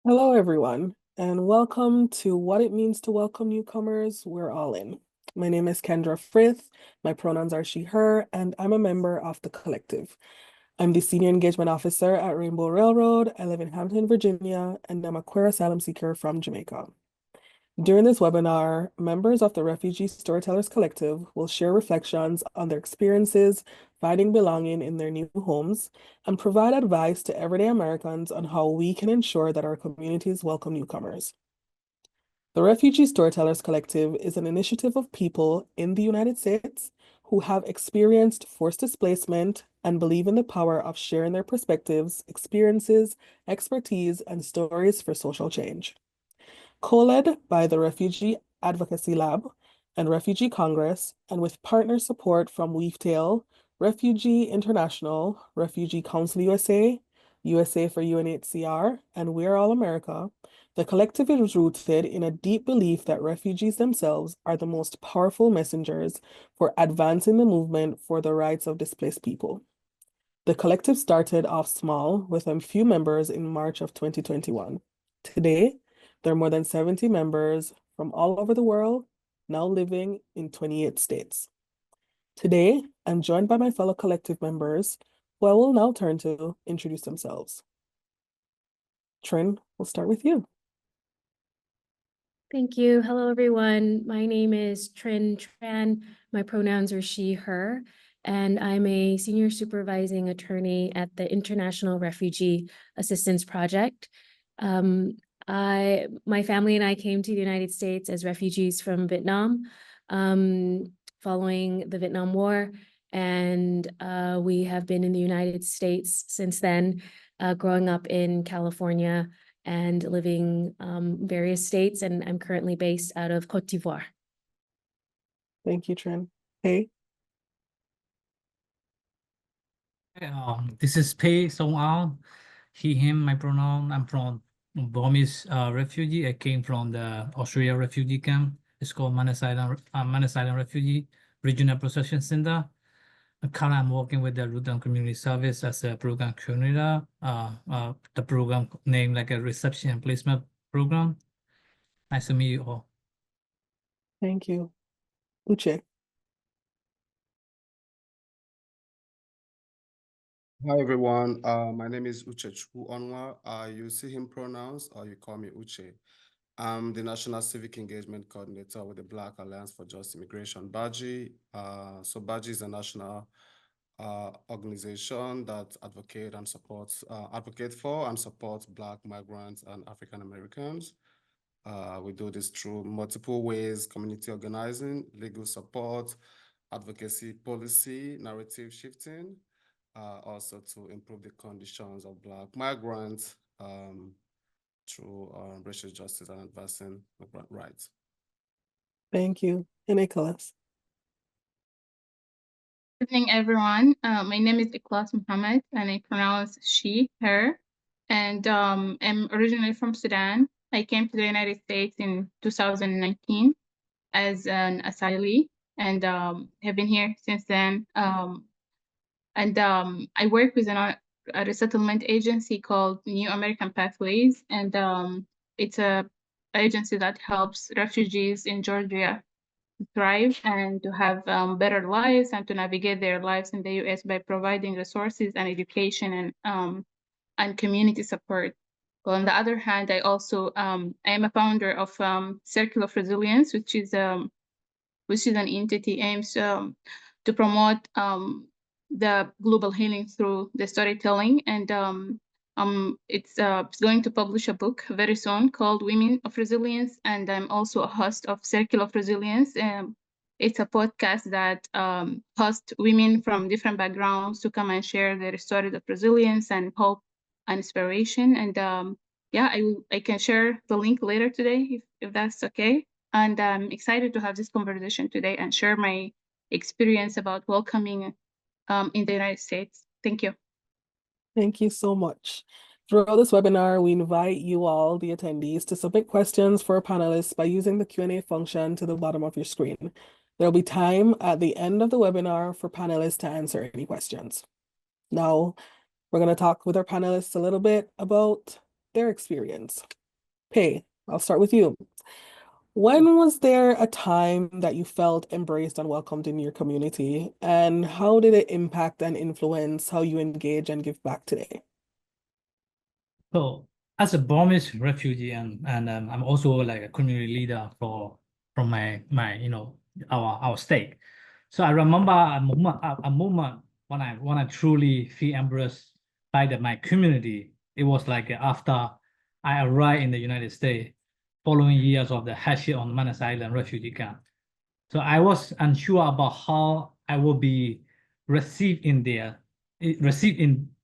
Hello, everyone, and welcome to What It Means to Welcome Newcomers. We're all in. My name is Kendra Frith. My pronouns are she, her, and I'm a member of the collective. I'm the Senior Engagement Officer at Rainbow Railroad. I live in Hampton, Virginia, and I'm a queer asylum seeker from Jamaica. During this webinar, members of the Refugee Storytellers Collective will share reflections on their experiences finding belonging in their new homes and provide advice to everyday Americans on how we can ensure that our communities welcome newcomers. The Refugee Storytellers Collective is an initiative of people in the United States who have experienced forced displacement and believe in the power of sharing their perspectives, experiences, expertise, and stories for social change. Co-led by the Refugee Advocacy Lab and Refugee Congress, and with partner support from Weavetail, Refugee International, Refugee Council USA, USA for UNHCR, and We're All America, the collective is rooted in a deep belief that refugees themselves are the most powerful messengers for advancing the movement for the rights of displaced people. The collective started off small with a few members in March of 2021. Today, there are more than 70 members from all over the world, now living in 28 states. Today, I'm joined by my fellow collective members, who I will now turn to introduce themselves. Trinh, we'll start with you. Thank you. Hello, everyone. My name is Tran. My pronouns are she, her, and I'm a senior supervising attorney at the International Refugee Assistance Project. My family and I came to the United States as refugees from Vietnam following the Vietnam War, and we have been in the United States since then, growing up in California and living various states, and I'm currently based out of Côte d'Ivoire. Thank you, Trinh. Hey. This is Pyae Song, he, him, my pronoun. I'm from Burmese refugee. I came from the Australia refugee camp. It's called Manus Island Refugee Regional Processing Center. Currently, I'm working with the Lutheran Community Service as a program coordinator. The program named like a reception and placement program. Nice to meet you all. Thank you. Uche. Hi everyone, my name is Uchechukwu Onwa. You see him pronouns or you call me Uche. I'm the National Civic Engagement Coordinator with the Black Alliance for Just Immigration, BAJI. So BAJI is a national organization that advocate for and supports Black migrants and African Americans. We do this through multiple ways: community organizing, legal support, advocacy, policy, narrative shifting, also to improve the conditions of Black migrants through racial justice and advancing migrant rights. Thank you. And Ikhlas. Good evening, everyone. My name is Ikhlas Mohammed, and I pronounce she, her, and I'm originally from Sudan. I came to the United States in 2019 as an asylee, and have been here since then. I work with a resettlement agency called New American Pathways, and it's an agency that helps refugees in Georgia thrive and to have better lives and to navigate their lives in the U.S. by providing resources and education and community support. Well, on the other hand, I also I am a founder of Circle of Resilience, which is an entity aims to promote the global healing through the storytelling, and it's going to publish a book very soon called Women of Resilience, and I'm also a host of Circle of Resilience. It's a podcast that hosts women from different backgrounds to come and share their stories of resilience and hope and inspiration. And yeah, I can share the link later today if that's okay. And I'm excited to have this conversation today and share my experience about welcoming in the United States. Thank you. Thank you so much. Throughout this webinar, we invite you all, the attendees, to submit questions for our panelists by using the Q&A function to the bottom of your screen. There'll be time at the end of the webinar for panelists to answer any questions. Now, we're going to talk with our panelists a little bit about their experience. Pyae, I'll start with you. When was there a time that you felt embraced and welcomed in your community, and how did it impact and influence how you engage and give back today? So as a Burmese refugee, and I'm also like a community leader from my our state. So I remember a moment when I truly feel embraced by my community. It was like after I arrived in the United States, following years of the hardship on Manus Island refugee camp. So I was unsure about how I would be received in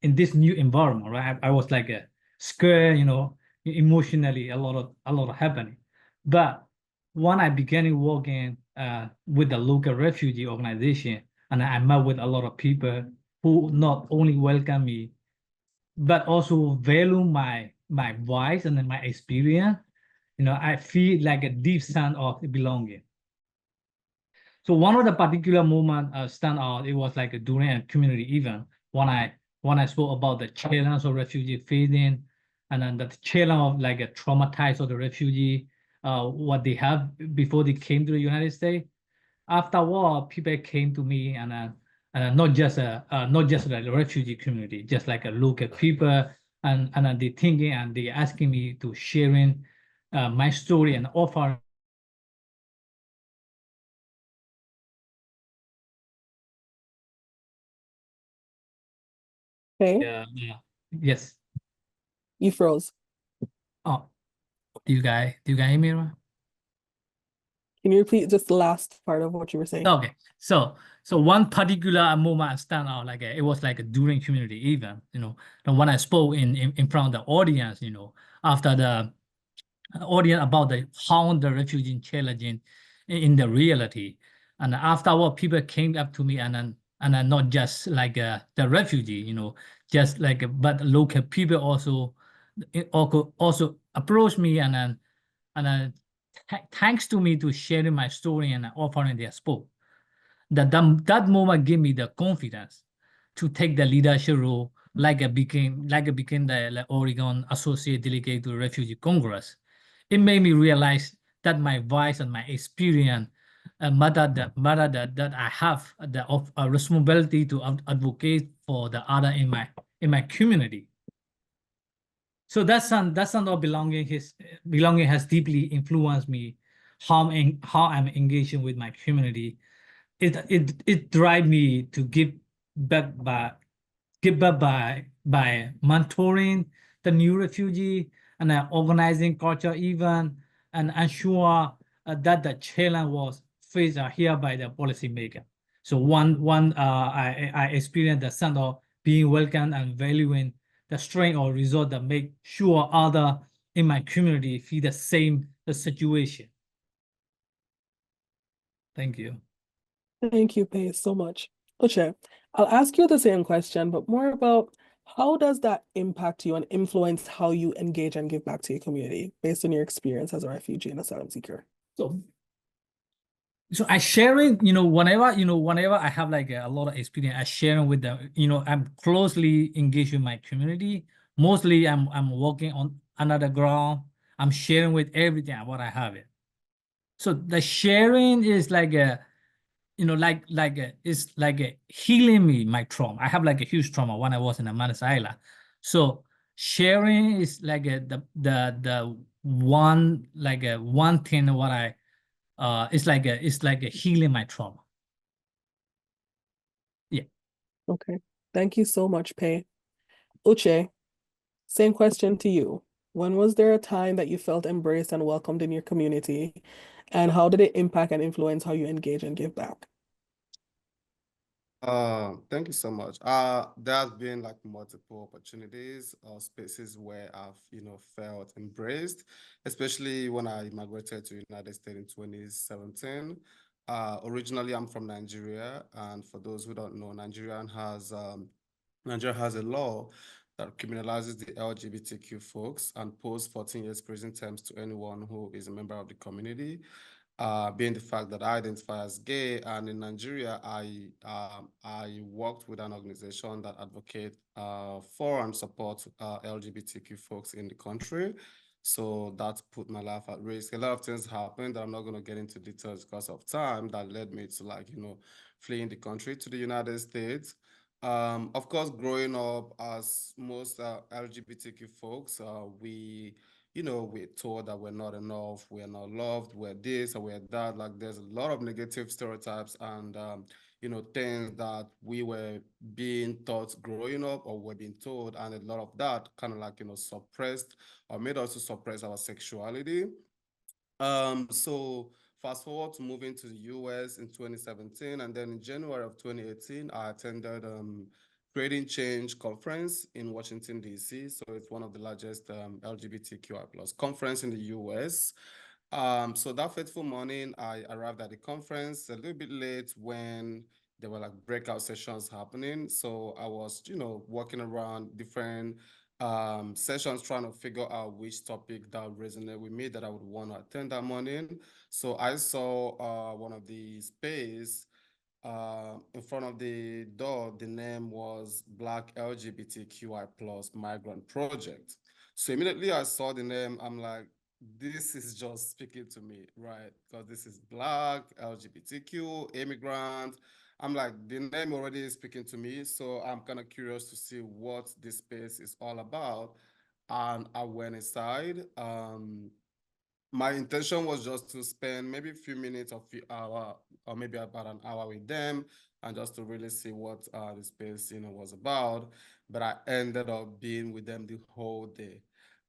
this new environment, right? I was like scared, emotionally, a lot of happening. But when I began working with the local refugee organization, and I met with a lot of people who not only welcome me, but also value my voice and my experience, I feel like a deep sense of belonging. So one of the particular moment stand out, it was like during a community event when I spoke about the challenge of refugee facing, and then the challenge of like a traumatized of the refugee, what they have before they came to the United States. Afterward, people came to me, and not just like the refugee community, just like a local people, and they thinking and they asking me to sharing my story and offer. Okay, Yes. you froze. Oh, do you guys hear me? Can you repeat just the last part of what you were saying? Okay, so one particular moment stand out, like it was like during community event, and when I spoke in front of the audience, after the audience about how the refugee challenging in the reality, and afterward people came up to me and then not just like the refugee, just like but local people also approached me and then thanks to me to sharing my story and offering their support. That moment gave me the confidence to take the leadership role, like I became the Oregon Associate Delegate to Refugee Congress. It made me realize that my voice and my experience matter that I have the responsibility to advocate for the other in my community. So that sense of belonging has deeply influenced me, how I'm engaging with my community. It drive me to give back by mentoring the new refugee and organizing culture event and ensure that the challenge was faced here by the policymaker. So I experienced the sense of being welcome and valuing the strength or result that make sure other in my community feel the situation. Thank you. Thank you, Pyae, so much. Uche, I'll ask you the same question, but more about how does that impact you and influence how you engage and give back to your community based on your experience as a refugee and asylum seeker? So I sharing, whenever I have like a lot of experience, I sharing with them, I'm closely engaged with my community. Mostly I'm working on under the ground. I'm sharing with everything what I have it. So the sharing is like it's like healing me, my trauma. I have like a huge trauma when I was in Manus Island. So sharing is like the one thing what I it's like a healing my trauma. Yeah. Okay. Thank you so much, Pyae. Uche, same question to you. When was there a time that you felt embraced and welcomed in your community, and how did it impact and influence how you engage and give back? Thank you so much. There has been like multiple opportunities or spaces where I've, felt embraced, especially when I migrated to the United States in 2017. Originally, I'm from Nigeria, and for those who don't know, Nigeria has a law that criminalizes the LGBTQ folks and posts 14 years prison terms to anyone who is a member of the community. being the fact that I identify as gay, and in Nigeria, I worked with an organization that advocate for and support LGBTQ folks in the country. So that put my life at risk. A lot of things happened that I'm not going to get into details because of time that led me to, like, fleeing the country to the United States. Of course, growing up as most LGBTQ folks, we're told that we're not enough, we're not loved, we're this or we're that. Like, there's a lot of negative stereotypes and things that we were being taught growing up or were being told, and a lot of that kind of like suppressed or made us to suppress our sexuality. So fast forward to moving to the US in 2017, and then in January of 2018, I attended Creating Change conference in Washington, D.C. So it's one of the largest LGBTQI plus conference in the US. So that fateful morning, I arrived at the conference a little bit late when there were like breakout sessions happening. So I was, walking around different sessions trying to figure out which topic that would resonate with me that I would want to attend that morning. So I saw one of the space in front of the door. The name was Black LGBTQI plus Migrant Project. So immediately I saw the name, I'm like, this is just speaking to me, right? Because this is Black, LGBTQ, immigrant. I'm like, the name already is speaking to me. So I'm kind of curious to see what this space is all about. And I went inside. My intention was just to spend maybe a few minutes or few hour or maybe about an hour with them and just to really see what the space was about. But I ended up being with them the whole day.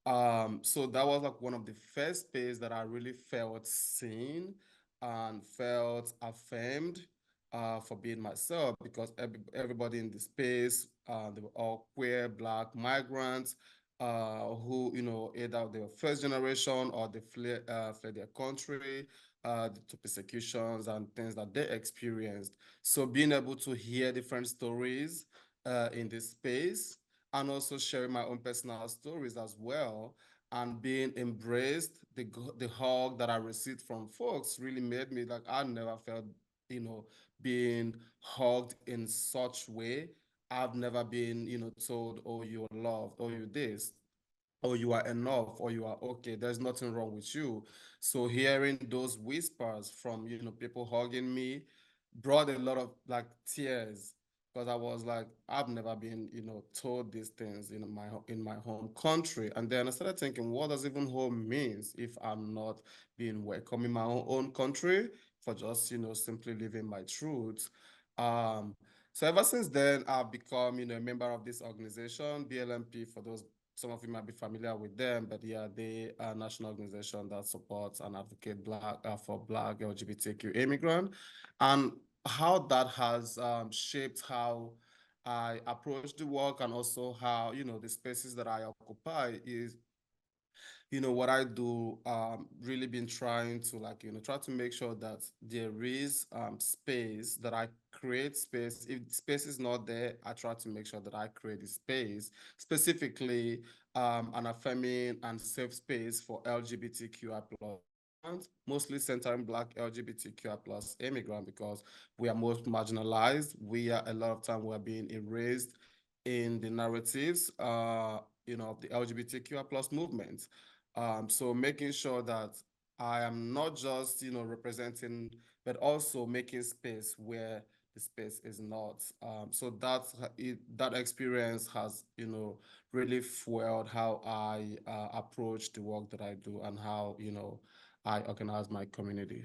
So that was like one of the first space that I really felt seen and felt affirmed for being myself, because everybody in the space, they were all queer, Black migrants, who, either they were first generation or they fled their country to persecutions and things that they experienced. So being able to hear different stories in this space, and also sharing my own personal stories as well, and being embraced, the hug that I received from folks really made me like, I never felt, being hugged in such way. I've never been, told, oh, you're loved, or you this, or you are enough, or you are okay, there's nothing wrong with you. So hearing those whispers from, people hugging me brought a lot of like tears, because I was like, I've never been, told these things in my home country. And then I started thinking, what does even home means if I'm not being welcome in my own country for just, simply living my truth. So ever since then, I've become, a member of this organization, BLMP, for those, some of you might be familiar with them, but yeah, they are a national organization that supports and advocate for Black LGBTQ immigrant. And how that has shaped how I approach the work, and also how, the spaces that I occupy is, what I do, really been trying to like, try to make sure that there is space, that I create space. If space is not there, I try to make sure that I create the space, specifically an affirming and safe space for LGBTQI plus, mostly centering Black LGBTQI plus immigrant, because we are most marginalized. We are, a lot of time, we are being erased in the narratives, of the LGBTQI plus movement. So making sure that I am not just, representing, but also making space where the space is not. So that experience has, really fueled how I approach the work that I do, and how, I organize my community.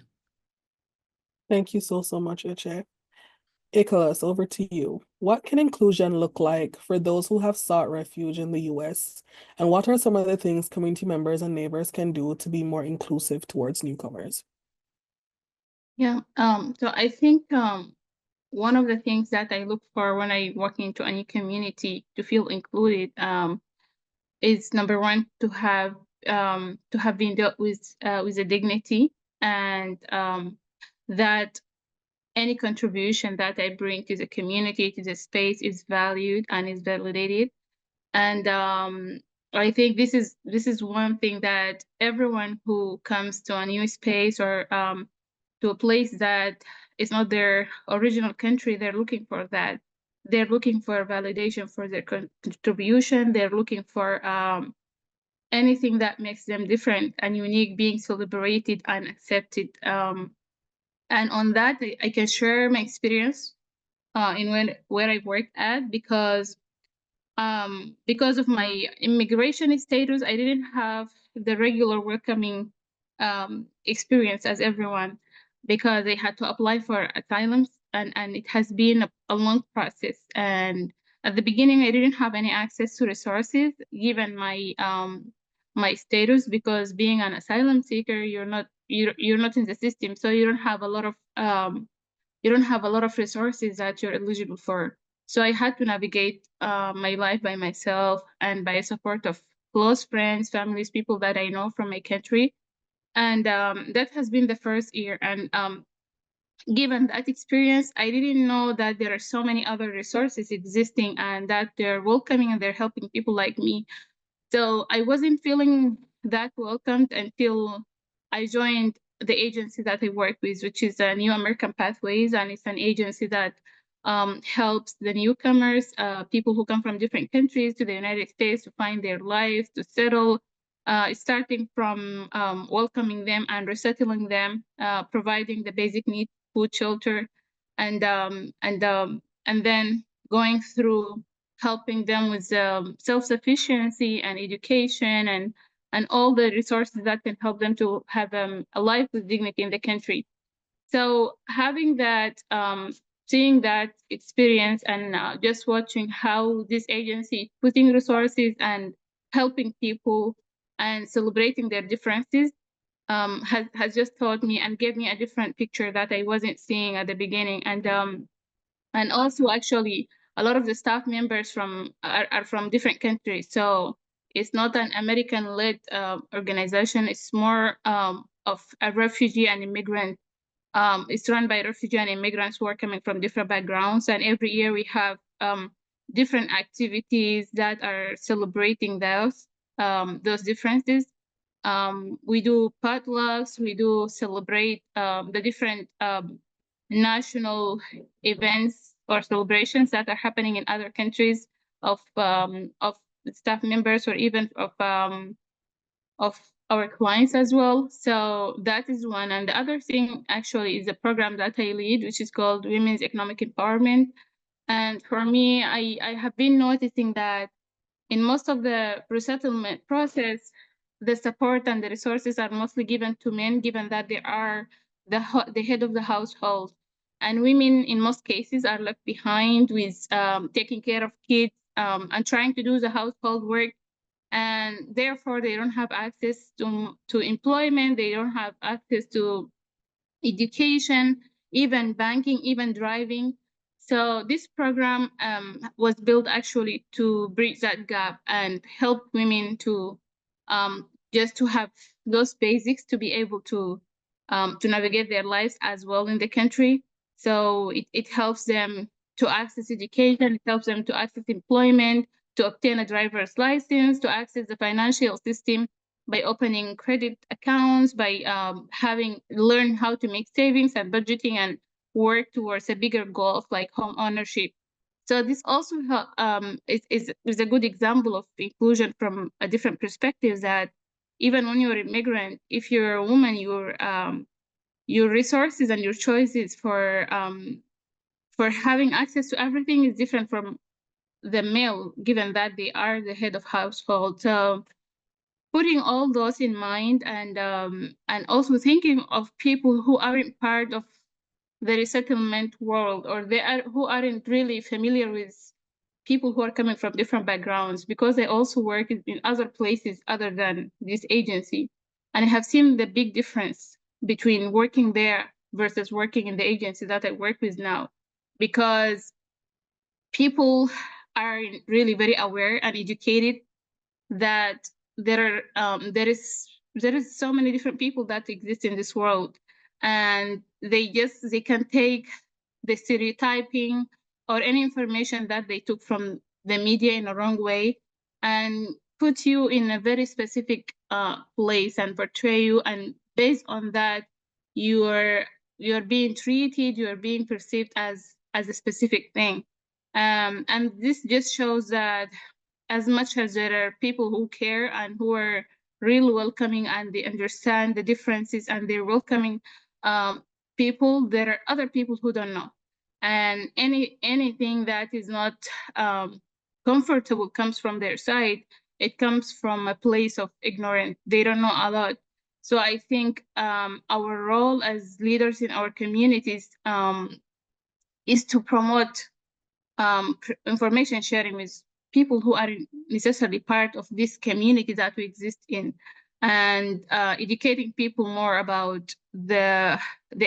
Thank you so much, Uche. Ikhlas, over to you. What can inclusion look like for those who have sought refuge in the US? And what are some of the things community members and neighbors can do to be more inclusive towards newcomers? Yeah, so I think one of the things that I look for when I walk into any community to feel included is, number one, to have been dealt with a dignity, and that any contribution that I bring to the community, to the space, is valued and is validated. And I think this is one thing that everyone who comes to a new space or to a place that is not their original country, they're looking for that. They're looking for validation for their contribution. They're looking for anything that makes them different and unique, being celebrated and accepted. And on that, I can share my experience in where I worked at, because of my immigration status, I didn't have the regular welcoming experience as everyone, because they had to apply for asylum, and it has been a long process. And at the beginning, I didn't have any access to resources given my status, because being an asylum seeker, you're not in the system, so you don't have a lot of resources that you're eligible for. So I had to navigate my life by myself and by support of close friends, families, people that I know from my country. And that has been the first year. And given that experience, I didn't know that there are so many other resources existing and that they're welcoming and they're helping people like me. So I wasn't feeling that welcomed until I joined the agency that I work with, which is New American Pathways, and it's an agency that helps the newcomers, people who come from different countries to the United States, to find their lives, to settle, starting from welcoming them and resettling them, providing the basic needs, food, shelter, and then going through helping them with self-sufficiency and education and all the resources that can help them to have a life with dignity in the country. So having that, seeing that experience, and just watching how this agency is putting resources and helping people and celebrating their differences, has just taught me and gave me a different picture that I wasn't seeing at the beginning. And also, actually, a lot of the staff members are from different countries. So it's not an American-led organization. It's more of a refugee and immigrant. It's run by refugee and immigrants who are coming from different backgrounds. And every year we have different activities that are celebrating those differences. We do potlucks. We do celebrate the different national events or celebrations that are happening in other countries of staff members, or even of our clients as well. So that is one. And the other thing actually is a program that I lead, which is called Women's Economic Empowerment. And for me, I have been noticing that in most of the resettlement process, the support and the resources are mostly given to men, given that they are the head of the household. And women, in most cases, are left behind with taking care of kids and trying to do the household work. And therefore, they don't have access to employment. They don't have access to education, even banking, even driving. So this program was built actually to bridge that gap and help women to just to have those basics to be able to navigate their lives as well in the country. So it helps them to access education, it helps them to access employment, to obtain a driver's license, to access the financial system by opening credit accounts, by learn how to make savings and budgeting and work towards a bigger goal of like home ownership. So this also is a good example of inclusion from a different perspective, that even when you're an immigrant, if you're a woman, your resources and your choices for having access to everything is different from the male, given that they are the head of household. So putting all those in mind, and also thinking of people who aren't part of the resettlement world, or who aren't really familiar with people who are coming from different backgrounds, because I also work in other places other than this agency. And I have seen the big difference between working there versus working in the agency that I work with now, because people are really very aware and educated that there is so many different people that exist in this world, and they can take the stereotyping or any information that they took from the media in a wrong way and put you in a very specific place and portray you, and based on that, you're being treated, you're being perceived as a specific thing. And this just shows that as much as there are people who care and who are real welcoming and they understand the differences and they're welcoming people, there are other people who don't know. And anything that is not comfortable comes from their side. It comes from a place of ignorance. They don't know a lot. So I think our role as leaders in our communities is to promote information sharing with people who aren't necessarily part of this community that we exist in, and educating people more about the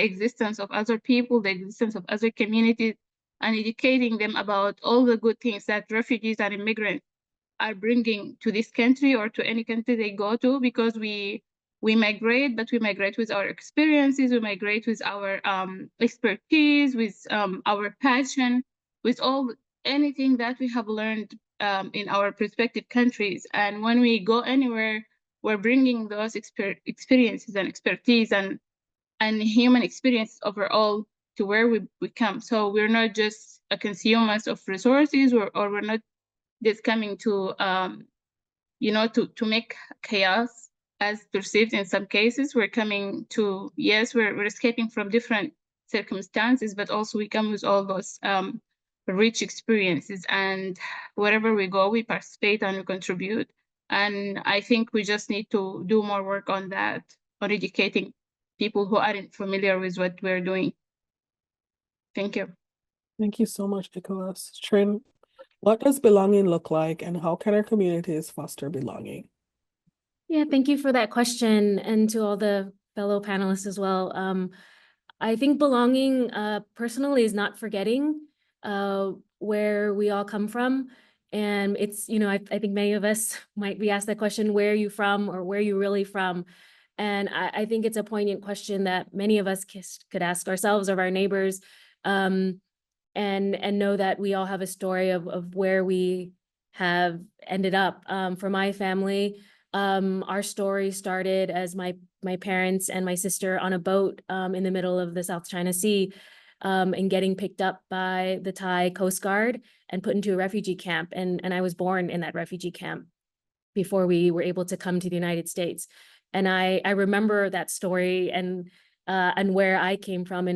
existence of other people, the existence of other communities, and educating them about all the good things that refugees and immigrants are bringing to this country or to any country they go to, because we migrate, but we migrate with our experiences, we migrate with our expertise, with our passion, with anything that we have learned in our respective countries. And when we go anywhere, we're bringing those experiences and expertise and human experience overall to where we come. So we're not just a consumers of resources, or we're not just coming to to make chaos as perceived in some cases. We're coming to, yes, we're escaping from different circumstances, but also we come with all those rich experiences, and wherever we go, we participate and we contribute. And I think we just need to do more work on that, on educating people who aren't familiar with what we're doing. Thank you. Thank you so much, Ikhlas. Trinh, what does belonging look like, and how can our communities foster belonging? Yeah, thank you for that question, and to all the fellow panelists as well. I think belonging personally is not forgetting where we all come from. And it's, I think many of us might be asked that question, where are you from, or where are you really from? And I think it's a poignant question that many of us could ask ourselves, of our neighbors, and know that we all have a story of where we have ended up. For my family, our story started as my parents and my sister on a boat in the middle of the South China Sea, and getting picked up by the Thai Coast Guard and put into a refugee camp. And I was born in that refugee camp before we were able to come to the United States. And I remember that story and where I came from,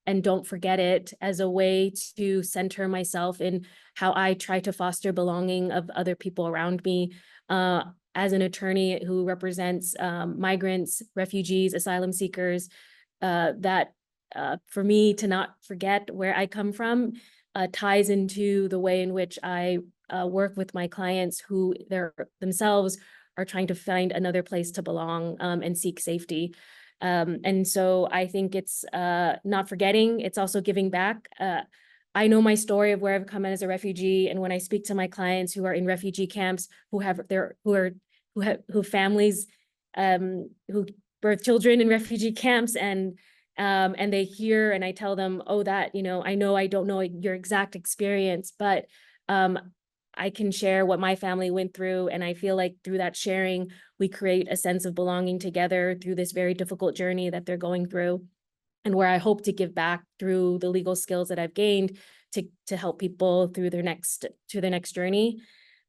and don't forget it, as a way to center myself in how I try to foster belonging of other people around me. As an attorney who represents migrants, refugees, asylum seekers, that for me to not forget where I come from ties into the way in which I work with my clients who themselves are trying to find another place to belong and seek safety. And so I think it's not forgetting, it's also giving back. I know my story of where I've come in as a refugee, and when I speak to my clients who are in refugee camps, who have families who birth children in refugee camps, and they hear, and I tell them, oh, that, I know I don't know your exact experience, but I can share what my family went through. And I feel like through that sharing, we create a sense of belonging together through this very difficult journey that they're going through, and where I hope to give back through the legal skills that I've gained to help people through their next journey.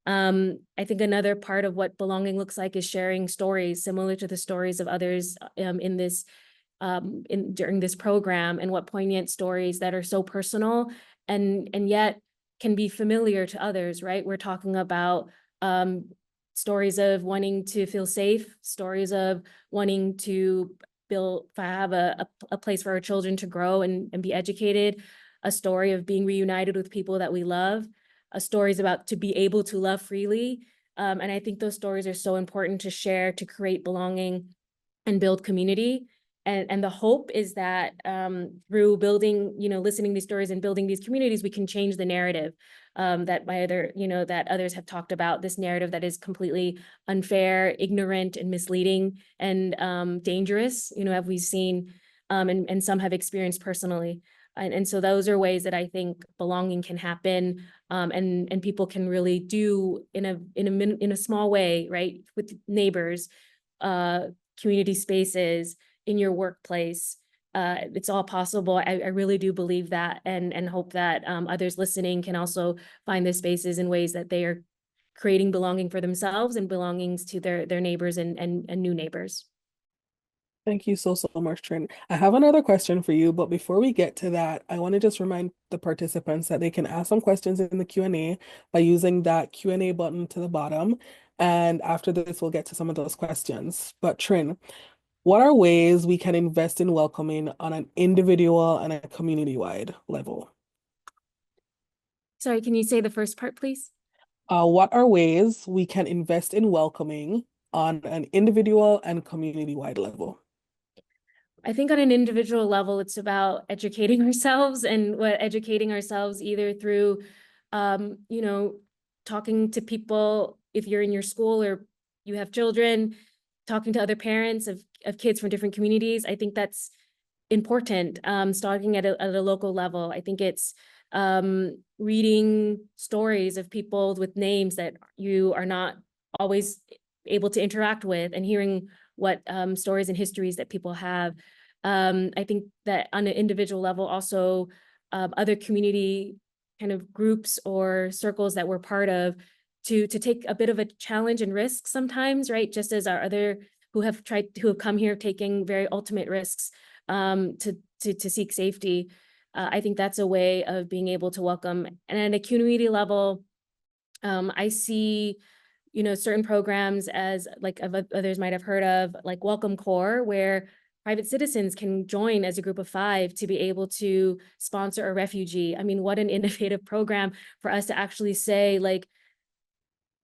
I think another part of what belonging looks like is sharing stories similar to the stories of others during this program, and what poignant stories that are so personal and yet can be familiar to others, right? We're talking about stories of wanting to feel safe, stories of wanting to have a place for our children to grow and be educated, a story of being reunited with people that we love, stories about to be able to love freely. And I think those stories are so important to share, to create belonging and build community. And the hope is that through building, listening to these stories and building these communities, we can change the narrative that others have talked about, this narrative that is completely unfair, ignorant, and misleading, and dangerous, have we seen, and some have experienced personally. And so those are ways that I think belonging can happen and people can really do in a small way, right, with neighbors, community spaces, in your workplace. It's all possible. I really do believe that, and hope that others listening can also find their spaces in ways that they are creating belonging for themselves and belongings to their neighbors and new neighbors. Thank you so much, Trinh. I have another question for you, but before we get to that, I want to just remind the participants that they can ask some questions in the Q&A by using that Q&A button to the bottom. And after this, we'll get to some of those questions. But Trinh, what are ways we can invest in welcoming on an individual and a community-wide level? Sorry, can you say the first part, please? What are ways we can invest in welcoming on an individual and community-wide level? I think on an individual level, it's about educating ourselves, and educating ourselves either through, talking to people if you're in your school or you have children, talking to other parents of kids from different communities. I think that's important, starting at a local level. I think it's reading stories of people with names that you are not always able to interact with, and hearing what stories and histories that people have. I think that on an individual level, also other community kind of groups or circles that we're part of, to take a bit of a challenge and risk sometimes, right? Just as our other who have come here taking very ultimate risks to seek safety. I think that's a way of being able to welcome. And at a community level, I see, certain programs as like others might have heard of, like Welcome Corps, where private citizens can join as a group of 5 to be able to sponsor a refugee. I mean, what an innovative program for us to actually say, like,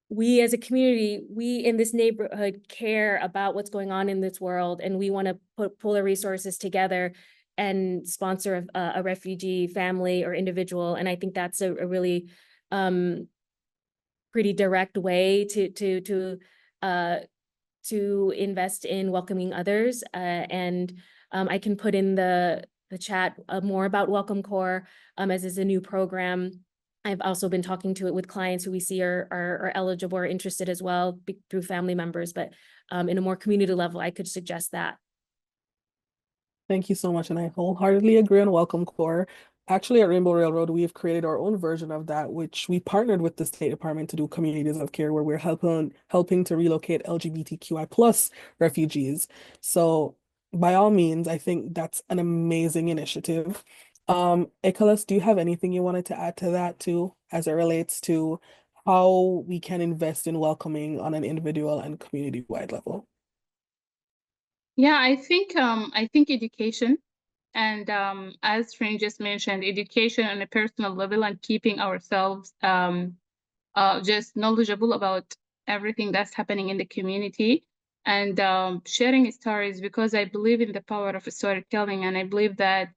we as a community, we in this neighborhood care about what's going on in this world, and we want to pull our resources together and sponsor a refugee family or individual. And I think that's a really pretty direct way to invest in welcoming others. And I can put in the chat more about Welcome Corps, as is a new program. I've also been talking to it with clients who we see are eligible or interested as well through family members, but in a more community level, I could suggest that. Thank you so much. And I wholeheartedly agree on Welcome Corps. Actually, at Rainbow Railroad, we have created our own version of that, which we partnered with the State Department to do communities of care, where we're helping to relocate LGBTQI+ refugees. So by all means, I think that's an amazing initiative. Ikhlas, do you have anything you wanted to add to that too, as it relates to how we can invest in welcoming on an individual and community-wide level? Yeah, I think education, and as Trinh just mentioned, education on a personal level, and keeping ourselves just knowledgeable about everything that's happening in the community, and sharing stories, because I believe in the power of storytelling, and I believe that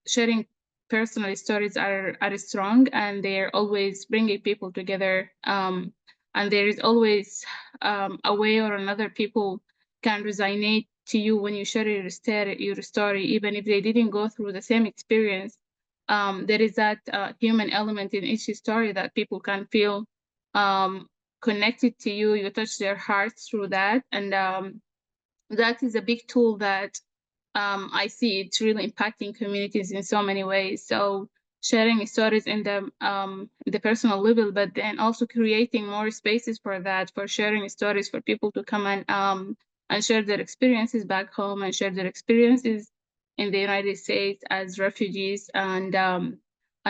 sharing personal stories are strong, and they are always bringing people together, and there is always a way or another people can resonate to you when you share your story, even if they didn't go through the same experience. There is that human element in each story that people can feel connected to you. You touch their hearts through that, and that is a big tool that I see it's really impacting communities in so many ways. So sharing stories in the personal level, but then also creating more spaces for that, for sharing stories, for people to come and share their experiences back home, and share their experiences in the United States as refugees, and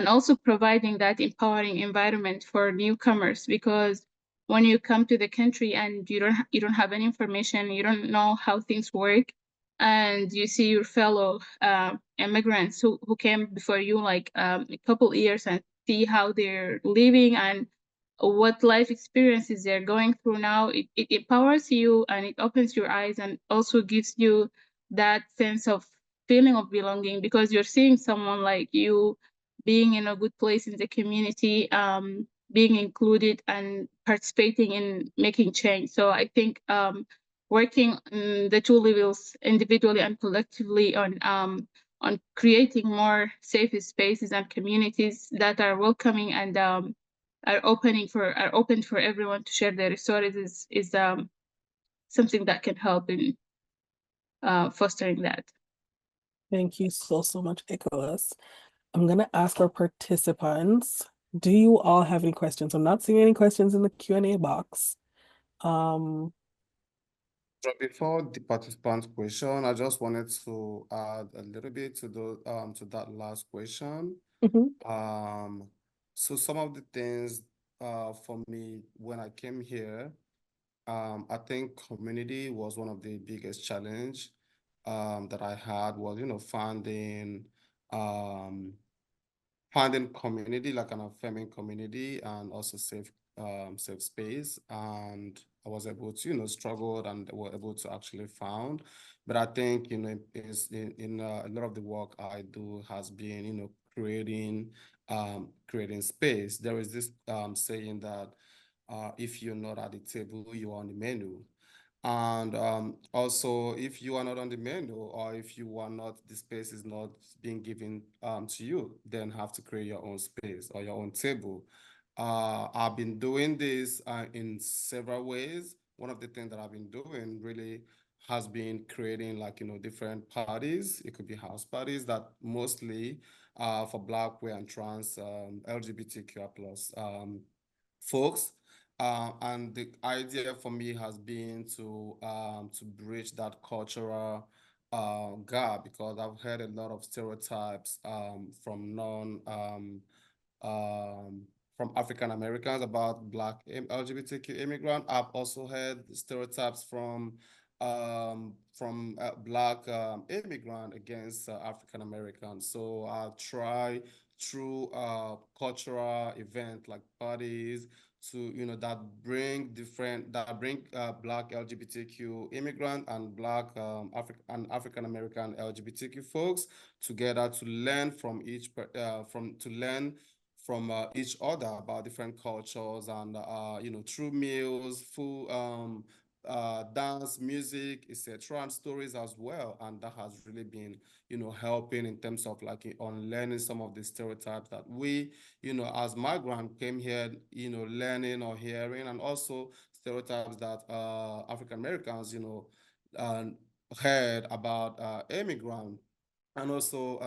also providing that empowering environment for newcomers, because when you come to the country and you don't have any information, you don't know how things work, and you see your fellow immigrants who came before you like a couple years, and see how they're living and what life experiences they're going through now, it empowers you, and it opens your eyes, and also gives you that sense of feeling of belonging, because you're seeing someone like you being in a good place in the community, being included and participating in making change. So I think working the 2 levels, individually and collectively, on on creating more safe spaces and communities that are welcoming and are open for everyone to share their stories is something that can help in fostering that. Thank you so much, Ikhlas. I'm going to ask our participants, do you all have any questions? I'm not seeing any questions in the Q&A box. So before the participant question, I just wanted to add a little bit to to that last question. So some of the things for me when I came here, I think community was one of the biggest challenge that I had was, finding community, like an affirming community and also safe space. And I was able to, struggled and were able to actually found. But I think, is in a lot of the work I do has been, creating space. There is this saying that if you're not at the table, you're on the menu. And also, if you are not on the menu or if you are not, the space is not being given to you, then have to create your own space or your own table. I've been doing this in several ways. One of the things that I've been doing really has been creating different parties. It could be house parties that mostly for Black, queer, and trans LGBTQI+ folks. And the idea for me has been to bridge that cultural gap, because I've heard a lot of stereotypes from African Americans about Black LGBTQ immigrant. I've also heard stereotypes from Black immigrant against African Americans. So I'll try through cultural event like parties to that bring Black LGBTQ immigrant and Black African American LGBTQ folks together to learn from each other about different cultures and through meals, food, dance, music, etc., and stories as well. And that has really been helping in terms of on learning some of the stereotypes that we as migrants came here learning or hearing, and also stereotypes that African Americans heard about immigrant. And also,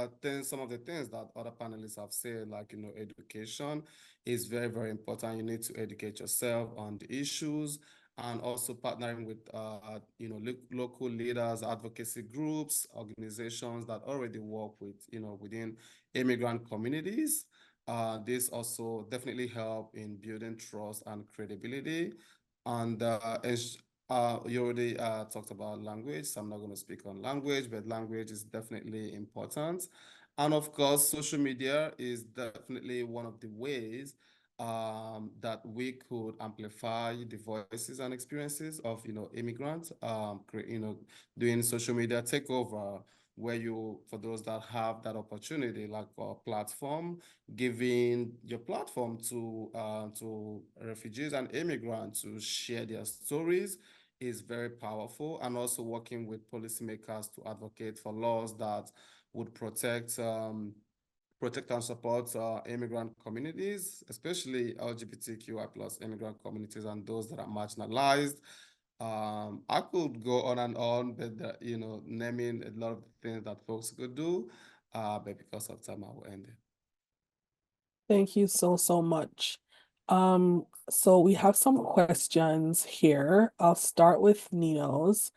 some of the things that other panelists have said, like, education is very, very important. You need to educate yourself on the issues, and also partnering with, local leaders, advocacy groups, organizations that already work with, within immigrant communities. This also definitely help in building trust and credibility. And you already talked about language, so I'm not going to speak on language, but language is definitely important. And of course, social media is definitely one of the ways that we could amplify the voices and experiences of immigrants. Doing social media takeover, where for those that have that opportunity, like a platform, giving your platform to refugees and immigrants to share their stories is very powerful. And also working with policymakers to advocate for laws that would protect and support immigrant communities, especially LGBTQI+ immigrant communities and those that are marginalized. I could go on and on, but naming a lot of things that folks could do, but because of time, I will end it. Thank you so much. So we have some questions here. I'll start with Nino's.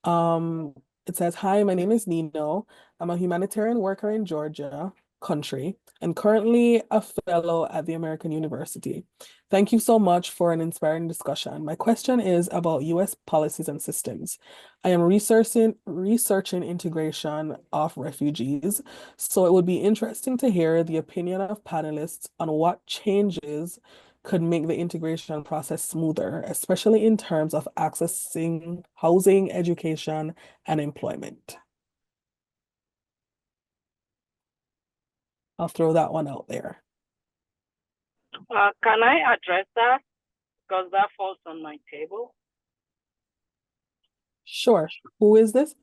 It says, "Hi, my name is Nino. I'm a humanitarian worker in Georgia country and currently a fellow at the American University. Thank you so much for an inspiring discussion. My question is about US policies and systems. I am researching integration of refugees, so it would be interesting to hear the opinion of panelists on what changes could make the integration process smoother, especially in terms of accessing housing, education, and employment." I'll throw that one out there. Can I address that? Because that falls on my table. Sure. Who is this?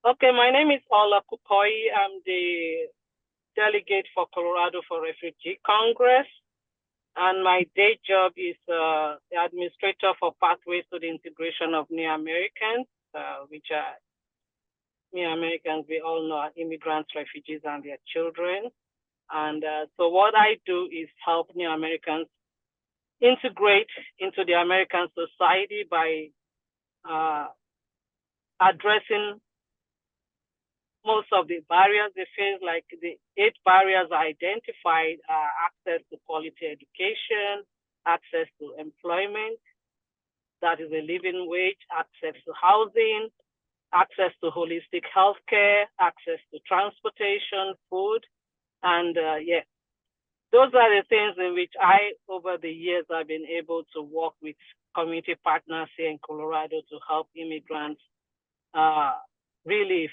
Okay, my name is Ola Kukoyi. I'm the delegate for Colorado for Refugee Congress. And my day job is the administrator for Pathways to the Integration of New Americans, which are New Americans, we all know, are immigrants, refugees, and their children. And so what I do is help New Americans integrate into the American society by addressing most of the barriers they face. Like the 8 barriers identified are access to quality education, access to employment, that is a living wage, access to housing, access to holistic healthcare, access to transportation, food, and those are the things in which over the years, I've been able to work with community partners here in Colorado to help immigrants really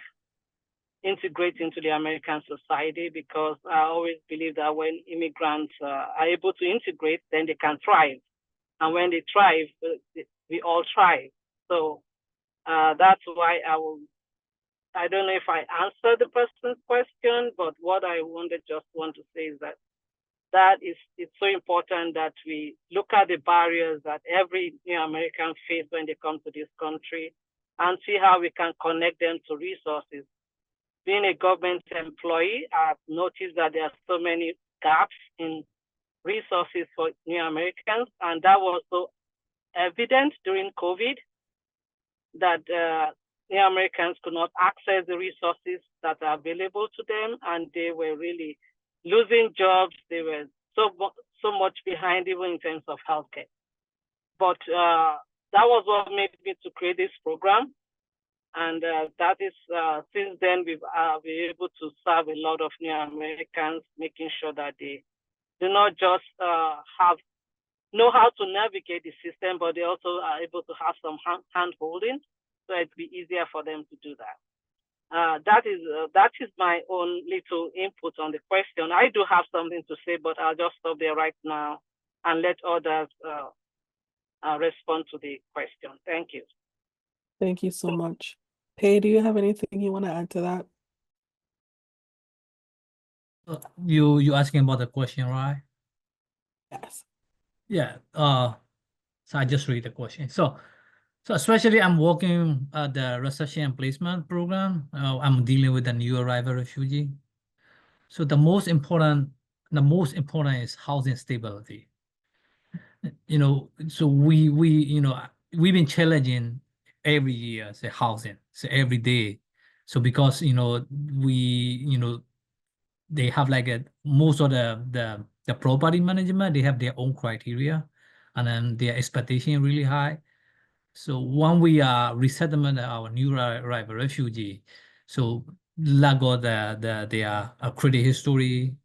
integrate into the American society, because I always believe that when immigrants are able to integrate, then they can thrive. And when they thrive, we all thrive. So that's why I don't know if I answered the person's question, but what I want to say is that it's so important that we look at the barriers that every New American faces when they come to this country and see how we can connect them to resources. Being a government employee, I've noticed that there are so many gaps in resources for New Americans, and that was so evident during COVID, that New Americans could not access the resources that are available to them, and they were really losing jobs. They were so much behind, even in terms of healthcare. But that was what made me to create this program. And that is, since then, we've been able to serve a lot of New Americans, making sure that they do not just know how to navigate the system, but they also are able to have some hand holding, so it'd be easier for them to do that. That is my own little input on the question. I do have something to say, but I'll just stop there right now and let others respond to the question. Thank you. Thank you so much. Pyae, do you have anything you want to add to that? You asking about the question, right? Yes. Yeah. So I just read the question. So especially I'm working at the reception and placement program. I'm dealing with the new arrival refugee. So the most important is housing stability. So we've been challenging every year, say housing, so every day. So because they have like most of the property management, they have their own criteria, and then their expectation really high. So when we are resettlement our new arrival refugee, so lack of their credit history,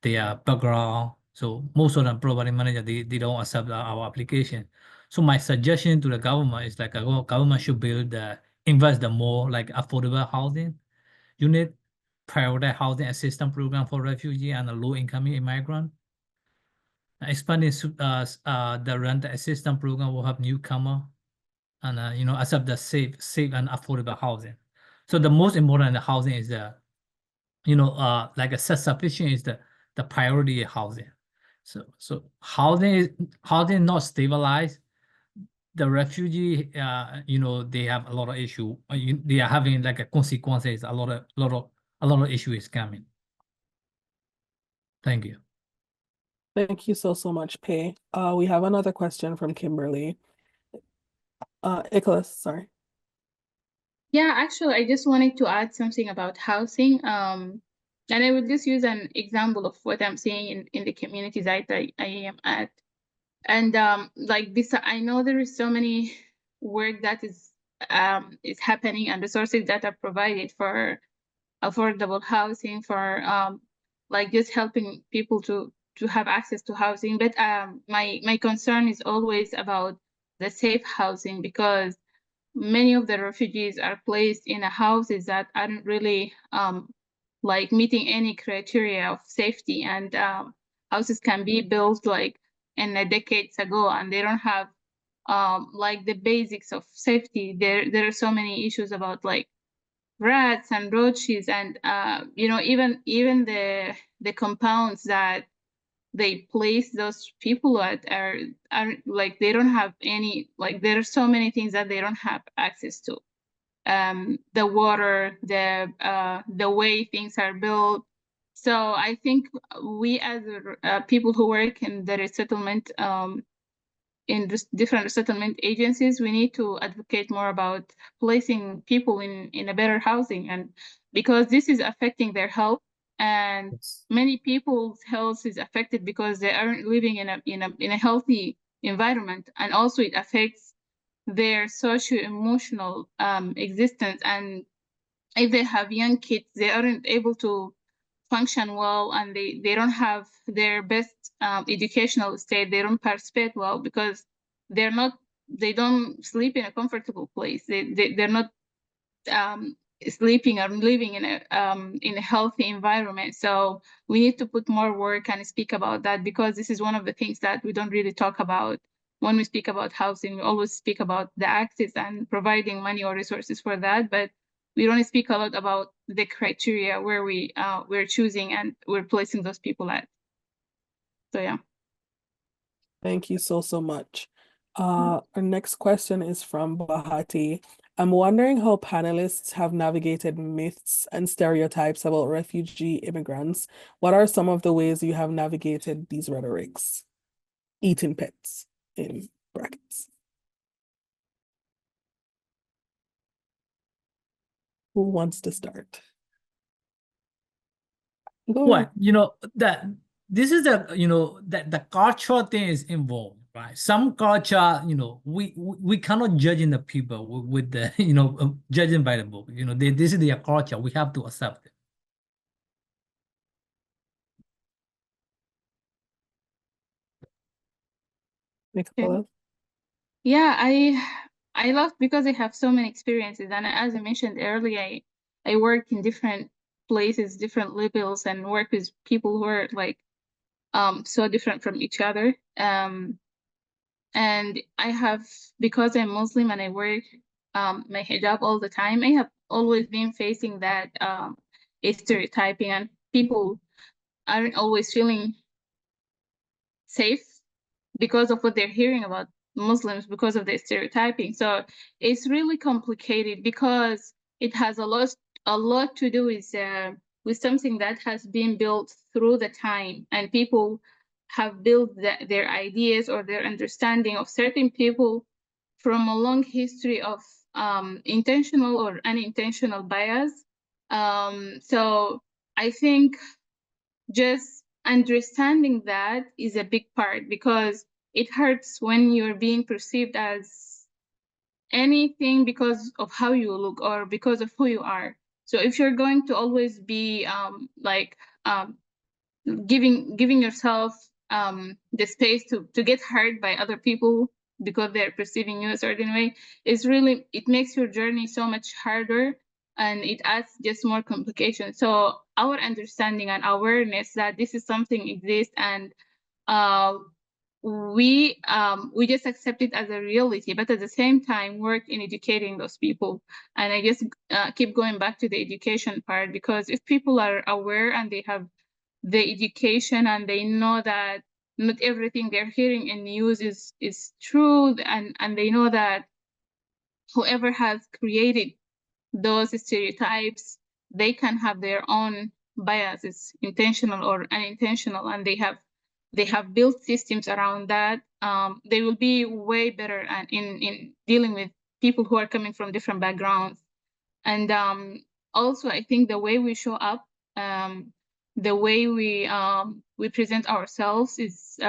their background. So most of them property manager they don't accept our application. So my suggestion to the government is like government should invest the more like affordable housing unit, prioritize housing assistance program for refugee and low income immigrant. Expanding the rent assistance program will help newcomer and accept the safe and affordable housing. So the most important housing is like a self-sufficient is the priority housing. So housing not stabilized. The refugee, they have a lot of issue. They are having like a consequences. A lot of issue is coming. Thank you. Thank you so much, Pyae. We have another question from Kimberly. Ikhlas, sorry. Yeah, actually, I just wanted to add something about housing. And I will just use an example of what I'm seeing in the community that I am at. And like this, I know there is so many work that is happening and resources that are provided for affordable housing, for like just helping people to have access to housing. But my concern is always about the safe housing, because many of the refugees are placed in houses that aren't really like meeting any criteria of safety, and houses can be built like in decades ago, and they don't have like the basics of safety. There are so many issues about like rats and roaches, and you know, even the compounds that they place those people at are like, they don't have any, like, there are so many things that they don't have access to. The water, the way things are built. So I think we as people who work in the resettlement, in different resettlement agencies, we need to advocate more about placing people in a better housing, and because this is affecting their health, and many people's health is affected because they aren't living in a healthy environment, and also it affects their socio-emotional existence. And if they have young kids, they aren't able to function well, and they don't have their best educational state. They don't participate well because they don't sleep in a comfortable place. They're not sleeping or living in a healthy environment. So we need to put more work and speak about that, because this is one of the things that we don't really talk about when we speak about housing. We always speak about the access and providing money or resources for that, but we don't speak a lot about the criteria where we're choosing and we're placing those people at. So yeah. Thank you so much. Our next question is from Bahati. I'm wondering how panelists have navigated myths and stereotypes about refugee immigrants. What are some of the ways you have navigated these rhetorics? Eating pets, in brackets. Who wants to start? Go What, ahead. you know, that this is the, you know, that the cultural thing is involved, right? Some culture, you know, we cannot judge in the people with the, you know, judging by the book. You know, this is their culture. We have to accept it. Nicola. Yeah, I love, because I have so many experiences, and as I mentioned earlier, I work in different places, different levels, and work with people who are like so different from each other. And I have, because I'm Muslim and I wear my hijab all the time, I have always been facing that stereotyping, and people aren't always feeling safe because of what they're hearing about Muslims, because of the stereotyping. So it's really complicated, because it has a lot to do with something that has been built through the time, and people have built their ideas or their understanding of certain people from a long history of intentional or unintentional bias. So I think just understanding that is a big part, because it hurts when you're being perceived as anything because of how you look or because of who you are. So if you're going to always be giving yourself the space to get hurt by other people because they're perceiving you a certain way, it makes your journey so much harder, and it adds just more complications. So our understanding and awareness that this is something exists, and we just accept it as a reality, but at the same time work in educating those people. And I just keep going back to the education part, because if people are aware and they have the education and they know that not everything they're hearing in news is true, and they know that whoever has created those stereotypes, they can have their own biases, intentional or unintentional, and they have built systems around that. They will be way better in dealing with people who are coming from different backgrounds. And also, I think the way we show up, the way we present ourselves is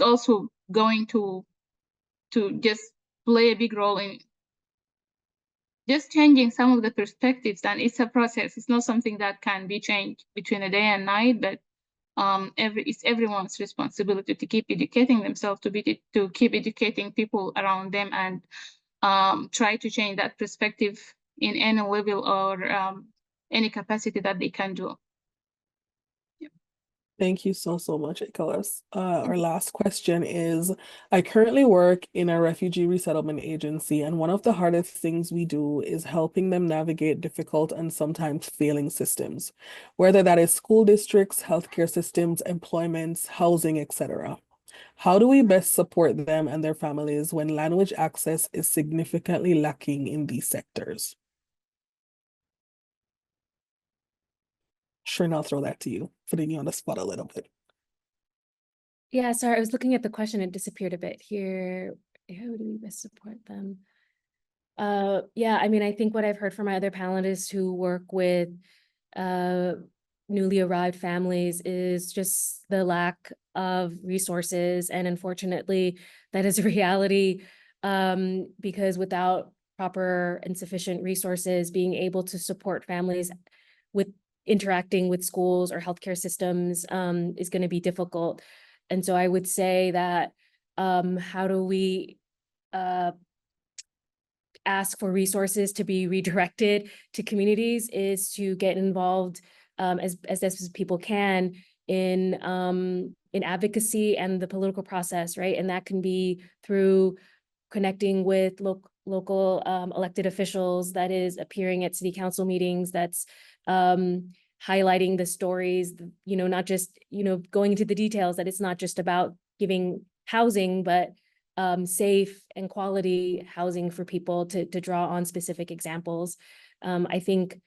also going to just play a big role in just changing some of the perspectives. And it's a process. It's not something that can be changed between a day and night, but it's everyone's responsibility to keep educating themselves, to keep educating people around them, and try to change that perspective in any level or any capacity that they can do. Thank you so much, Ikhlas. Our last question is, I currently work in a refugee resettlement agency, and one of the hardest things we do is helping them navigate difficult and sometimes failing systems, whether that is school districts, healthcare systems, employments, housing, etc. How do we best support them and their families when language access is significantly lacking in these sectors? Sure, I'll throw that to you, putting you on the spot a little bit. Yeah, sorry, I was looking at the question, it disappeared a bit here. How do we best support them? Yeah, I mean, I think what I've heard from my other panelists who work with newly arrived families is just the lack of resources. And unfortunately, that is a reality, because without proper and sufficient resources, being able to support families with interacting with schools or healthcare systems is going to be difficult. And so I would say that how do we ask for resources to be redirected to communities is to get involved as best as people can in advocacy and the political process, right? And that can be through connecting with local elected officials, that is appearing at city council meetings, that's highlighting the stories, not just, going into the details, that it's not just about giving housing, but safe and quality housing for people to draw on specific examples. I think,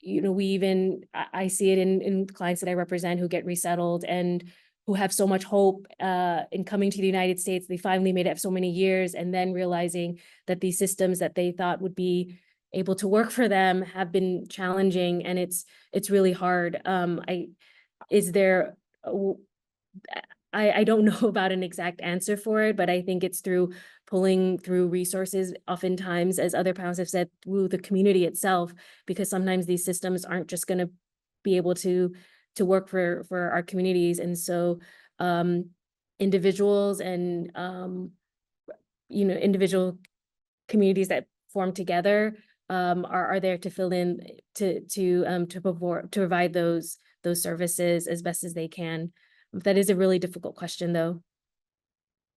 I see it in clients that I represent who get resettled and who have so much hope in coming to the United States. They finally made it after so many years, and then realizing that these systems that they thought would be able to work for them have been challenging, and it's really hard. I don't know about an exact answer for it, but I think it's through pulling through resources, oftentimes, as other panelists have said, through the community itself, because sometimes these systems aren't just going to be able to work for our communities. And so individuals and individual communities that form together are there to fill in, to provide those services as best as they can. That is a really difficult question, though.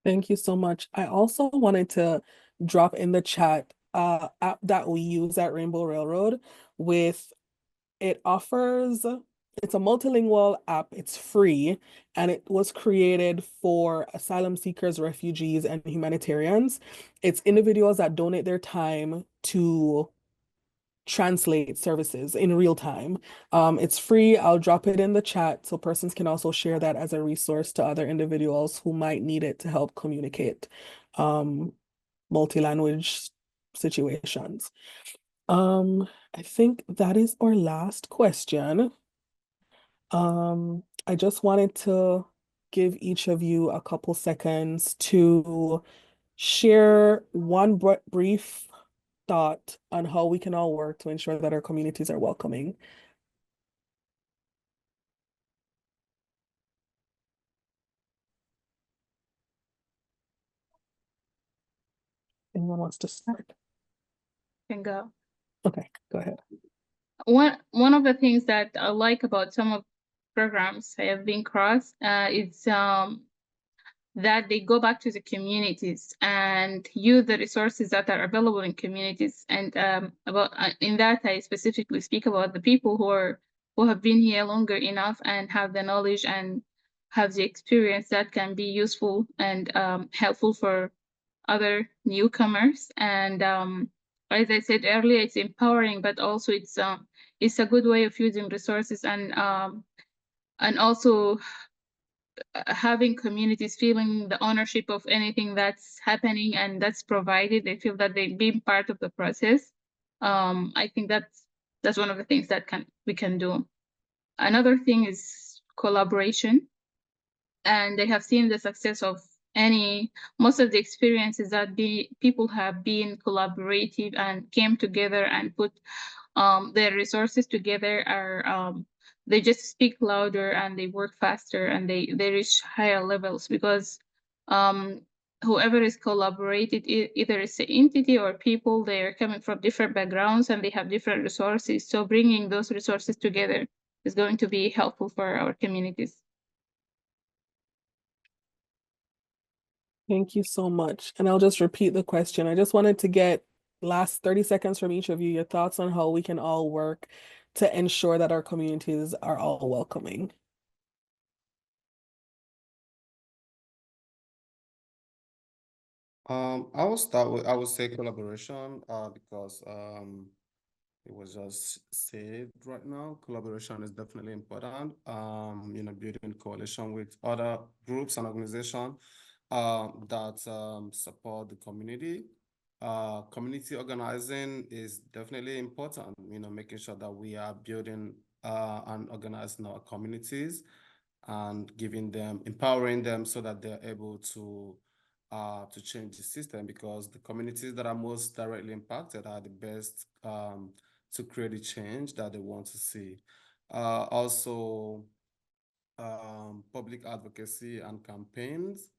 Thank you so much. I also wanted to drop in the chat app that we use at Rainbow Railroad it's a multilingual app. It's free, and it was created for asylum seekers, refugees, and humanitarians. It's individuals that donate their time to translate services in real time. It's free. I'll drop it in the chat so persons can also share that as a resource to other individuals who might need it to help communicate multi-language situations. I think that is our last question. I just wanted to give each of you a couple seconds to share one brief thought on how we can all work to ensure that our communities are welcoming. Anyone wants to start? Can go. Okay, go ahead. One of the things that I like about some of programs I have been across is that they go back to the communities and use the resources that are available in communities. And in that, I specifically speak about the people who have been here longer enough and have the knowledge and have the experience that can be useful and helpful for other newcomers. And as I said earlier, it's empowering, but also it's a good way of using resources and also having communities feeling the ownership of anything that's happening and that's provided. They feel that they've been part of the process. I think that's one of the things that we can do. Another thing is collaboration, and they have seen the success of most of the experiences that people have been collaborative and came together and put their resources together are they just speak louder and they work faster and they reach higher levels because whoever is collaborated, either it's an entity or people, they are coming from different backgrounds and they have different resources. So bringing those resources together is going to be helpful for our communities. Thank you so much. And I'll just repeat the question. I just wanted to get last 30 seconds from each of you, your thoughts on how we can all work to ensure that our communities are all welcoming. I will start with, I would say collaboration, because it was just said right now, collaboration is definitely important. Building coalition with other groups and organizations that support the community. Community organizing is definitely important, making sure that we are building and organizing our communities and empowering them so that they're able to change the system, because the communities that are most directly impacted are the best to create the change that they want to see. Also, public advocacy and campaigns,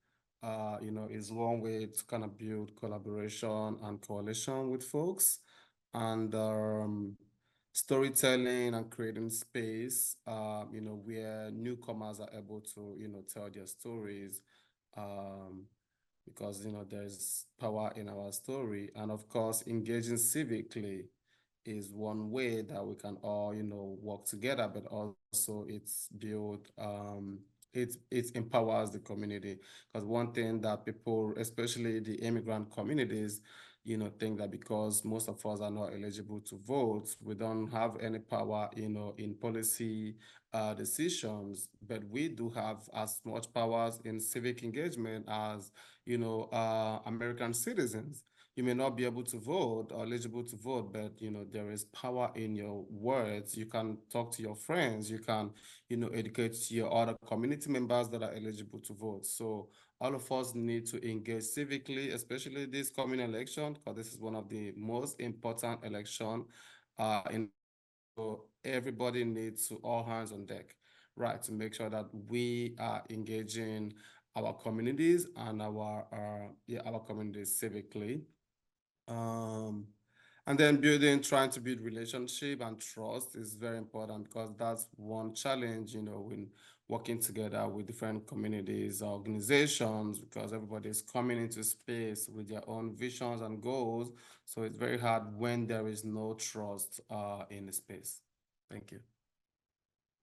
is one way to kind of build collaboration and coalition with folks. And storytelling and creating space, where newcomers are able to, tell their stories, because, there's power in our story. And of course, engaging civically is one way that we can all, work together, but also it's built, it empowers the community. Because one thing that people, especially the immigrant communities, think that because most of us are not eligible to vote, we don't have any power, in policy decisions, but we do have as much powers in civic engagement as, American citizens. You may not be able to vote or eligible to vote, but, there is power in your words. You can talk to your friends. You can, educate your other community members that are eligible to vote. So all of us need to engage civically, especially this coming election, because this is one of the most important elections. So everybody needs to all hands on deck, right, to make sure that we are engaging our communities and our communities civically. And then trying to build relationship and trust is very important, because that's one challenge, when working together with different communities, organizations, because everybody is coming into space with their own visions and goals. So it's very hard when there is no trust in the space. Thank you.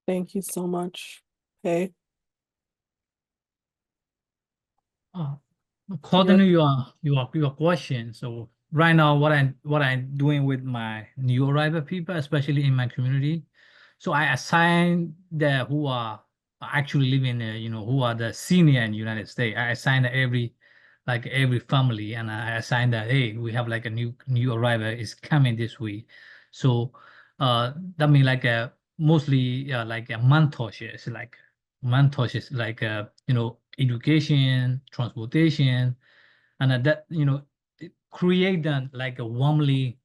Thank you so much. Pyae. According to your question, so right now what I'm doing with my new arrival people, especially in my community, so I assign who are actually living there, who are the senior in the United States. I assign every family, and I assign that, hey, we have like a new arrival is coming this week. So that means like mostly like a mentorship, like education, transportation, and that create then like a warmly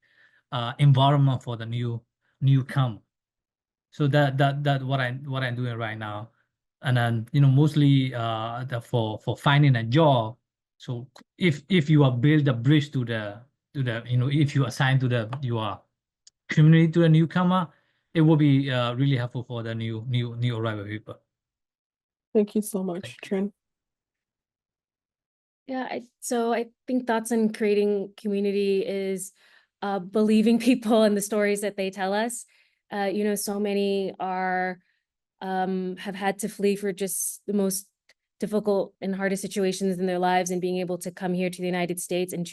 environment for the newcomer. So that what I'm doing right now. And then mostly for finding a job. So if you are build a bridge to the if you assign to your community to a newcomer, it will be really helpful for the new arrival people. Thank you so much, Trin. Yeah, so I think thoughts on creating community is believing people and the stories that they tell us. So many have had to flee for just the most difficult and hardest situations in their lives, and being able to come here to the United States, and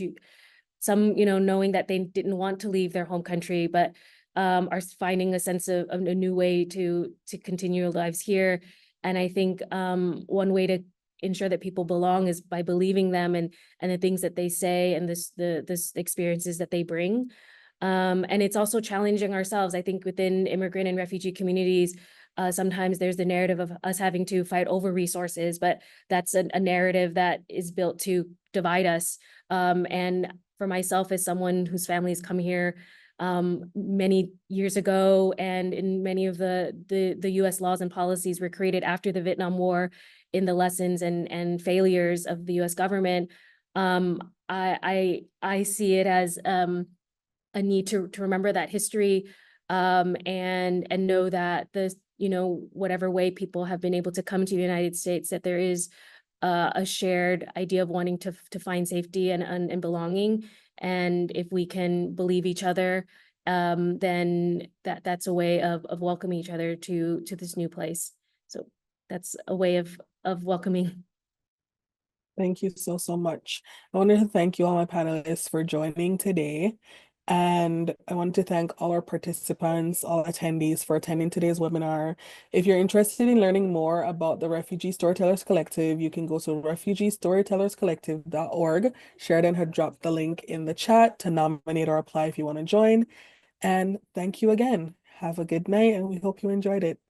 some, knowing that they didn't want to leave their home country, but are finding a sense of a new way to continue their lives here. And I think one way to ensure that people belong is by believing them and the things that they say and this experiences that they bring. And it's also challenging ourselves. I think within immigrant and refugee communities, sometimes there's the narrative of us having to fight over resources, but that's a narrative that is built to divide us. And for myself, as someone whose family has come here many years ago, and in many of the US laws and policies were created after the Vietnam War, in the lessons and failures of the US government, I see it as a need to remember that history, and know that whatever way people have been able to come to the United States, that there is a shared idea of wanting to find safety and belonging. And if we can believe each other, then that's a way of welcoming each other to this new place. So that's a way of welcoming. Thank you so much. I wanted to thank you all my panelists for joining today. And I want to thank all our participants, all attendees for attending today's webinar. If you're interested in learning more about the Refugee Storytellers Collective, you can go to refugeestorytellerscollective.org. Sheridan had dropped the link in the chat to nominate or apply if you want to join. And thank you again. Have a good night, and we hope you enjoyed it.